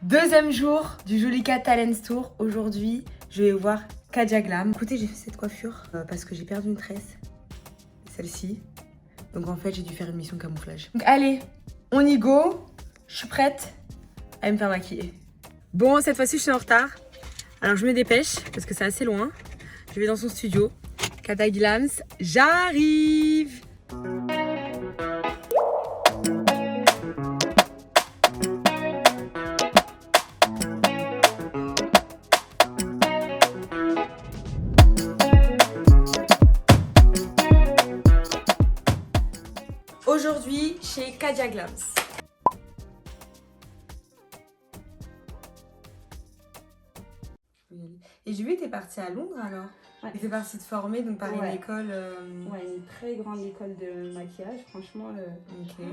Deuxième jour du Julika Talents Tour. Aujourd'hui, je vais voir Kadia Glam. Écoutez, j'ai fait cette coiffure parce que j'ai perdu une tresse. Celle-ci. Donc en fait, j'ai dû faire une mission camouflage. Donc allez, on y go. Je suis prête à me faire maquiller. Bon, cette fois-ci, je suis en retard. Alors je me dépêche parce que c'est assez loin. Je vais dans son studio. Kadia Glam, j'arrive. Aujourd'hui, chez Kadia Glam. Et j'ai vu que t'es partie à Londres alors. Ouais. Et t'es partie te former donc par une école. Ouais, une très grande école de maquillage. Franchement, Ok.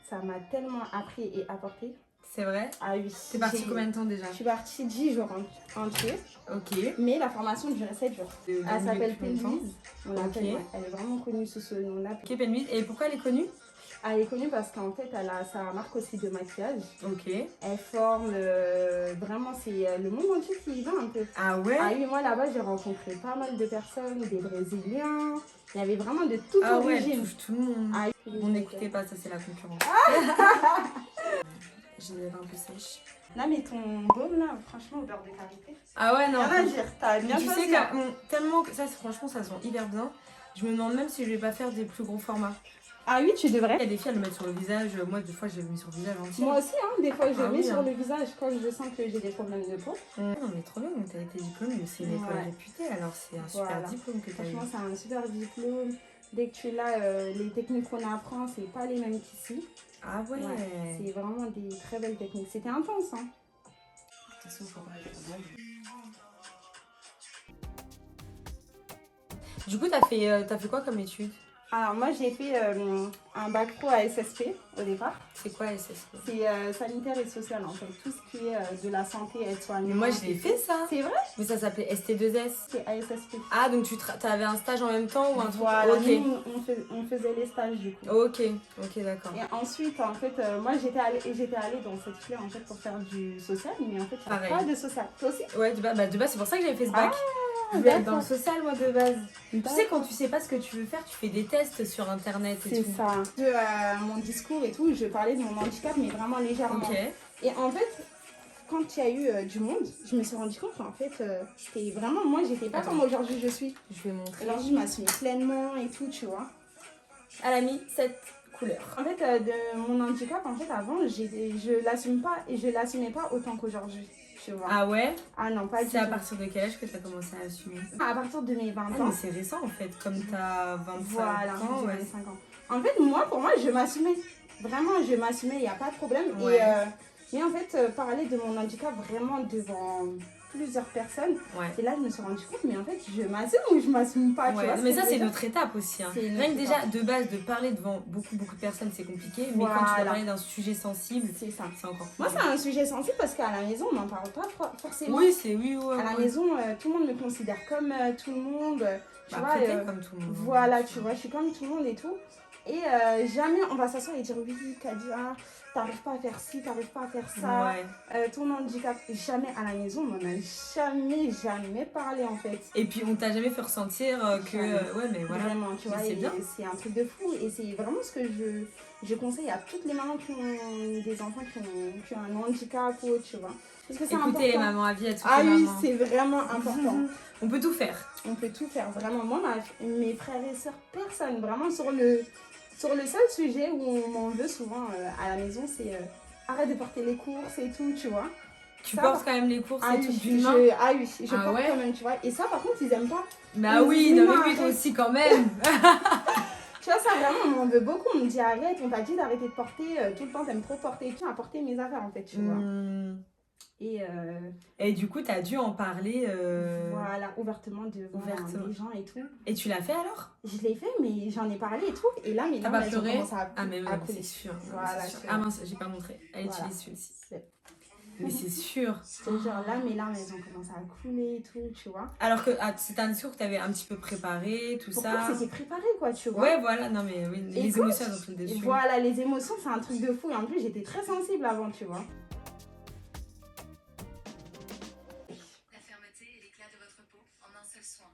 ça m'a tellement appris et apporté. C'est vrai. Ah oui. T'es partie combien de temps déjà? Je suis partie 10 jours entiers. Ok. Mais la formation durait 7 jours. Elle s'appelle Penlouise. On l'appelle, Ok. ouais. Elle est vraiment connue sous ce nom-là. Ok, Penlouise. Et pourquoi elle est connue? Elle est connue parce qu'en fait, elle a sa marque aussi de maquillage. Ok. Elle forme vraiment, c'est le monde entier qui y va un peu. Ah ouais? Ah oui, moi là-bas, j'ai rencontré pas mal de personnes, des Brésiliens. Il y avait vraiment de toute Ah ouais, elle origine. touche tout le monde. Ah, Bon, n'écoutez pas, ça c'est la concurrence. J'ai les lèvres un peu sèches. Non mais ton baume là, franchement, au beurre de karité. Ah ouais, non. Rien à dire, t'as bien Tu choisi. sais que tellement que ça, franchement, ça sent hyper bien. Je me demande même si je vais pas faire des plus gros formats. Ah oui, tu Il y devrais. a des filles, elles le mettent sur le visage. Moi, des fois, je le mets sur le visage entier. Moi aussi, hein, des fois je Ah mets oui, sur hein. le visage quand je sens que j'ai des problèmes de peau. Non, mais trop bien, donc t'as été diplômée, mais c'est une école Ouais. réputée, alors c'est un super Voilà. diplôme que t'as eu. Franchement, c'est un super diplôme. Dès que tu l'as, les techniques qu'on apprend, c'est pas les mêmes qu'ici. Ah ouais. Ouais, c'est vraiment des très belles techniques. C'était intense, hein. De toute façon, faut pas être trop mal. Du coup, t'as fait quoi comme étude? Alors moi j'ai fait un bac pro à SSP au départ. C'est quoi SSP? C'est sanitaire et social en fait, tout ce qui est de la santé et soignante. Mais moi, je l'ai fait ça. C'est vrai? Mais ça s'appelait ST2S. C'est ASSP. Ah, donc t'avais un stage en même temps ou un truc? Voilà, Ok. nous on faisait les stages du coup. Ok, ok, d'accord. Et ensuite en fait, moi j'étais allée dans cette filière en fait pour faire du social, mais en fait il n'y a Pareil. pas de social. Toi aussi? Ouais, de base, c'est pour ça que j'avais fait ce bac. Ah, Je voulais être dans le d'accord. social, moi, de base. Tu sais, D'accord. quand tu sais pas ce que tu veux faire, tu fais des tests sur internet et C'est tout. ça. Mon discours et tout, je parlais de mon handicap mais vraiment légèrement. Ok. Et en fait, quand il y a eu du monde, je me suis rendu compte qu'en fait, c'était vraiment moi, j'étais pas Attends. comme aujourd'hui je suis. Je vais montrer. Aujourd'hui, je m'assume pleinement et tout, tu vois. Elle a mis cette couleur. En fait, de mon handicap, en fait, avant, je l'assume pas et je l'assumais pas autant qu'aujourd'hui, tu vois. Ah ouais? Ah non, pas du C'est à tout. partir de quel âge que t'as commencé à assumer? À partir de mes 20 Ah, ans. mais c'est récent en fait, comme t'as 25 Voilà, ans. j'ai Ouais. 25 ans. En fait, moi, pour moi, je m'assumais. Vraiment, je m'assumais, il n'y a pas de problème. Ouais. Mais en fait, parler de mon handicap vraiment devant plusieurs personnes, Ouais. et là, je me suis rendu compte, mais en fait, je m'assume ou je m'assume pas, tu Ouais, vois. ce mais que ça je veux c'est dire. notre étape aussi. Hein. C'est une Rien que autre déjà étape. de base de parler devant beaucoup de personnes c'est compliqué, mais quand tu vas Voilà. parler d'un sujet sensible, C'est ça. c'est encore plus. Moi, c'est un sujet sensible parce qu'à la maison, on n'en parle pas forcément. Oui, c'est oui, ouais. À la ouais. maison, tout le monde me considère comme tout le monde. Tu Bah, vois, après, t'es comme tout le monde. voilà, tu vois, je suis comme tout le monde et tout. Et jamais on va s'asseoir et dire oui, Kadia, t'arrives pas à faire ci, t'arrives pas à faire ça. Ouais. Ton handicap, jamais à la maison, on n'en a jamais parlé en fait. Et puis on t'a jamais fait ressentir que. Jamais. Ouais, mais voilà. Vraiment, tu Mais vois, c'est et bien. c'est un truc de fou. Et c'est vraiment ce que je conseille à toutes les mamans qui ont des enfants qui ont un handicap ou autre, tu vois. Parce que c'est important. Écoutez les mamans, avis à toutes Ah les oui, mamans. c'est vraiment important. On peut tout faire. On peut tout faire, vraiment. Moi, mes frères et sœurs, personne. Vraiment, sur le seul sujet où on m'en veut souvent à la maison, c'est arrête de porter les courses et tout, tu vois. Tu Ça, portes quand même les courses Ah et oui, tout d'une main. ah oui, je Ah porte ouais quand même, tu vois. Et ça, par contre, ils aiment pas. Bah Ils oui, disent, non non, mais oui, toi arrête. aussi quand même. Tu vois, ça, vraiment, on m'en veut beaucoup. On me dit arrête, on t'a dit d'arrêter de porter. Tout le temps, t'aimes trop porter. Tu as porter mes affaires, en fait, tu vois. Et du coup, t'as dû en parler. Voilà, ouvertement devant Ouvertement. les gens et tout. Et tu l'as fait alors? Je l'ai fait, mais j'en ai parlé et tout. Et là, mes T'as larmes, pas elles ont pleuré? commencé à Ah mais oui, à mais couler. c'est sûr. Voilà, c'est sûr. sûr. Ah mince, j'ai pas montré. Elle Voilà. utilise celui-ci. C'est- Mais c'est sûr. Je te jure, là, mes larmes, elles ont commencé à couler et tout, tu vois. Alors que c'était un discours que t'avais un petit peu préparé, tout Pourquoi ça. c'était préparé, quoi, tu vois. Ouais, voilà, non mais oui, les Écoute, émotions elles ont pris le Et dessus. voilà, les émotions, c'est un truc de fou. Et en plus, j'étais très sensible avant, tu vois.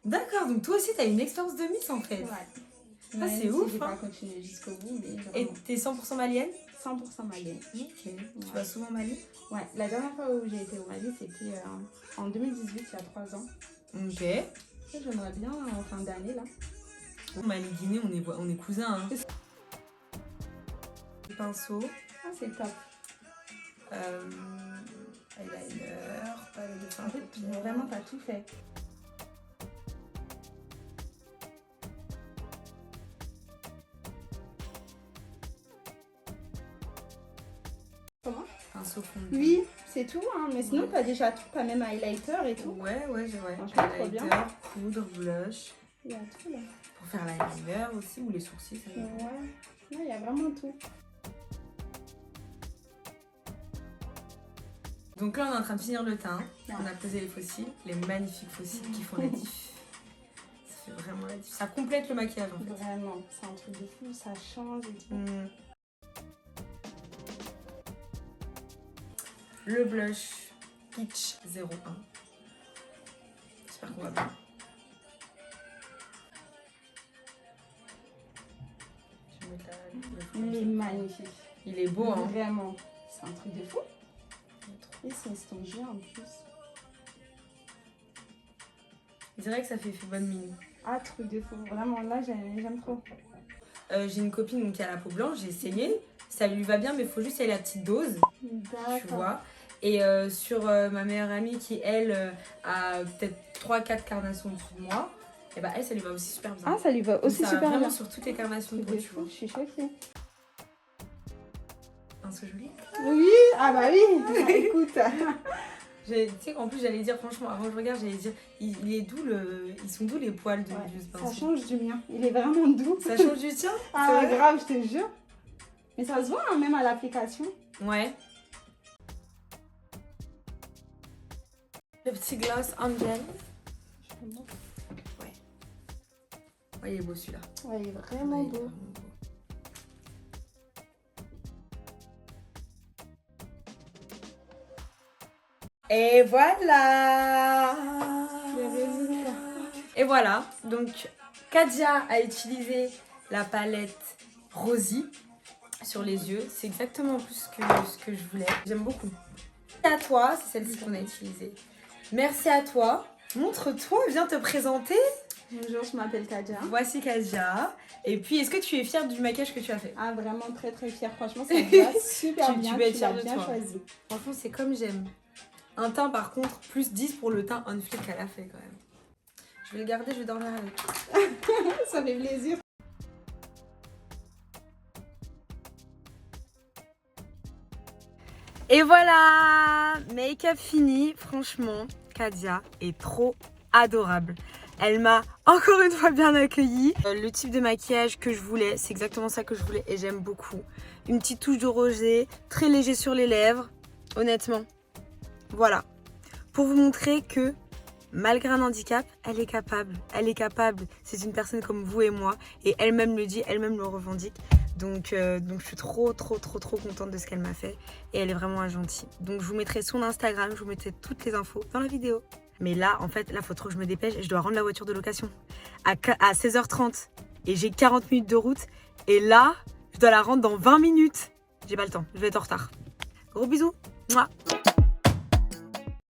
D'accord, donc toi aussi t'as une expérience de Miss en fait. Ouais. Ça c'est ouf. J'ai Hein. pas continué jusqu'au bout, mais Et vraiment. t'es 100% malienne? 100% malienne. Ok. Tu vas souvent au Mali? Ouais, la dernière fois où j'ai été au Mali, c'était en 2018, il y a 3 ans. Ok. J'aimerais bien en fin d'année là. Au Mali Guinée, on est cousins. Hein. Pinceau. Ah, c'est top. Eyeliner, palette de fin. En fait, vraiment, t'as tout fait. Comment? Pinceau fond. Oui, c'est tout, hein. Mais sinon, t'as déjà tout, t'as même highlighter et tout. Ouais. Franchement, trop bien. Highlighter, poudre, blush. Il y a tout là. Pour faire l'eyeliner aussi ou les sourcils. Ça Ouais, il y a vraiment tout. Donc là, on est en train de finir le teint. Ouais. On a posé les faux cils, les magnifiques faux cils qui font la diff. Ça fait vraiment la diff. Ça complète le maquillage en fait. Vraiment, c'est un truc de fou, ça change et tout. Le blush Peach 01. J'espère qu'on va bien. Je vais mettre Il est magnifique. Il est beau, hein. Vraiment, c'est un truc de fou. Et c'est spongy en plus. Je dirais que ça fait bonne mine. Ah, truc de fou. Vraiment, là, j'aime trop. J'ai une copine donc, qui a la peau blanche, j'ai essayé. Ça lui va bien, mais il faut juste y aller à la petite dose. Tu vois. Et sur ma meilleure amie qui, elle, a peut-être 3-4 carnations au-dessus de moi, et bah elle, ça lui va aussi super bien. Ah, ça lui va aussi ça super va bien. vraiment sur toutes les carnations de peau, tu vois. Je suis choquée. C'est joli. Oui, ah bah oui, écoute. Tu sais qu'en plus, j'allais dire, franchement, avant que je regarde, j'allais dire, il est doux, ils sont doux les poils de ce pinceau. Ça change du mien, il est vraiment doux. Ça change du tien? Ah, grave, je te jure. Mais ça se voit hein, même à l'application. Ouais. Le petit gloss Angel. Ouais. Ouais, il est beau celui-là. Ouais, il est vraiment beau. Et voilà. Et voilà. Donc, Kadia a utilisé la palette Rosy sur les yeux. C'est exactement plus ce que je voulais. J'aime beaucoup. Merci à toi, c'est celle-ci qu'on a utilisée. Merci à toi. Montre-toi, viens te présenter. Bonjour, je m'appelle Kadia. Voici Kadia. Et puis, est-ce que tu es fière du maquillage que tu as fait? Ah, vraiment très très fière. Franchement, ça va super bien. Tu peux être fière de bien toi. Choisi. Franchement, c'est comme j'aime. Un teint, par contre, plus 10 pour le teint on-fleek qu'elle a fait quand même. Je vais le garder, je vais dormir avec. Ça fait plaisir. Et voilà, make-up fini. Franchement, Kadia est trop adorable. Elle m'a encore une fois bien accueillie. Le type de maquillage que je voulais, c'est exactement ça que je voulais et j'aime beaucoup. Une petite touche de rosé, très léger sur les lèvres, honnêtement. Voilà, pour vous montrer que malgré un handicap, elle est capable. Elle est capable. C'est une personne comme vous et moi et elle-même le dit, elle-même le revendique. Donc je suis trop contente de ce qu'elle m'a fait et elle est vraiment gentille. Donc je vous mettrai son Instagram, je vous mettrai toutes les infos dans la vidéo. Mais là, en fait, là, faut trop que je me dépêche et je dois rendre la voiture de location à 16h30 et j'ai 40 minutes de route et là, je dois la rendre dans 20 minutes. J'ai pas le temps, je vais être en retard. Gros bisous. Mouah.